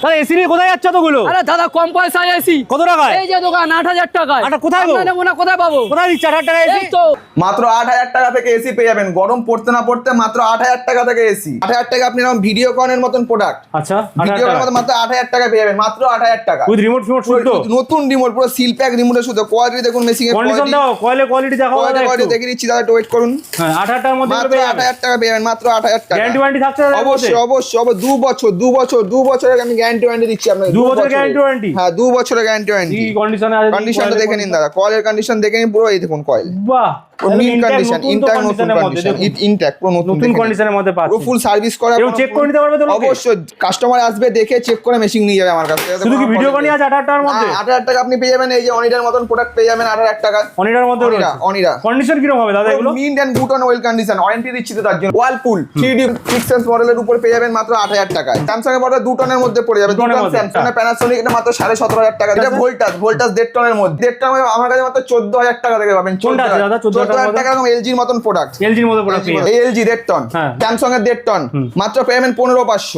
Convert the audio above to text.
তাহলে এসি নিয়ে কোথায় যাচ্ছে এতগুলো? আরে দাদা কম পয়সায় এসি। কত টাকায়? এই যে দোকান 8000 টাকায়। আটা কোথায় গো? আমরা নেবো না, কোথায় পাবো? কোথায় দিচ্ছে 8000 টাকা এসি? এই তো মাত্র 8000 টাকা থেকে এসি পেয়ে যাবেন। গরম পড়তে না পড়তে মাত্র 8000 টাকা থেকে এসি। 8000 টাকা আপনি এরকম ভিডিও কনের মতন প্রোডাক্ট, আচ্ছা ভিডিও কনের মতন মাত্র 8000 টাকা পেয়ে যাবেন, মাত্র 8000 টাকা। উইথ রিমোট ফিমোট শুদ্ধ নতুন রিমোট, পুরো সিল প্যাক রিমোটের শুধু। কোয়ালিটি দেখুন, মেশিং এর কন্ডিশন দাও, কয়েলের কোয়ালিটি দেখাও দাদা একটু। কোয়ালিটি দেখে দিচ্ছি দাদা, একটু ওয়েট করুন। হ্যাঁ 8000 টাকার মধ্যে মাত্র পেয়ে যাবেন। 8000 টাকা পেয়ে যাবেন, মাত্র 8000 টাকা। গ্যারান্টি ওয়ারেন্টি থাকছে দাদা? অবশ্যই অবশ্যই 2 বছরের আমি গ্যারান্টি ওয়ারেন্টি দিচ্ছি আপনাকে। 2 বছরের গ্যারান্টি ওয়ারেন্টি? হ্যাঁ 2 বছরের গ্যারান্টি ওয়ারেন্টি। কি কন্ডিশনে আছে? কন্ডিশনটা দেখে নিন দাদা, কয়েলের কন্ডিশন দেখে নিন পুরো। এই দেখুন কয়েল বাহ, মিড কন্ডিশন, ইনট্যাক্ট নতুন কন্ডিশন, ইনট্যাক্ট পুরো নতুন কন্ডিশনের মধ্যে পুরো পাচ্ছেন। ফুল সার্ভিস করা। কেউ চেক করে নিতে পারবে তো? অবশ্যই কাস্টমার আসবে, দেখে চেক করে মেশিন নিয়ে যাবে আমার কাছে। শুধু কি ভিডিও কনই আছে 8000 টাকার মধ্যে? 8000 টাকা আপনি পেয়ে যাবেন। এই যে অনিডার মতন প্রোডাক্ট পেয়ে যাবেন 8000 টাকা। অনিডার মধ্যে রয়েছে? অনিডা। কন্ডিশন কি রকম হবে দাদা এগুলো? Mint and good on well condition, warranty দিচ্ছি তো তার জন্য। ওয়ালপুল 3D 6 সেন্স মডেলের উপর পেয়ে যাবেন মাত্র 8000 টাকায়। স্যামসাং এর মডেল 2 টনের মধ্যে পড়ে যাবে। 2 টন স্যামসাং এর প্যানাসোনিক এটা মাত্র 17500 টাকা। এটা ভোল্টাস 1.5 টনের মধ্যে। 1.5 টন আমার কাছে মাত্র 14000 টাকা থেকে পাবেন। 14000 টাকা এরকম এলজির মতন প্রোডাক্ট। এলজির মধ্যে প্রোডাক্ট এই এলজি 1.5 টন, হ্যাঁ। স্যামসাং এর 1.5 টন, মাত্র পেয়ে যাবেন 15500।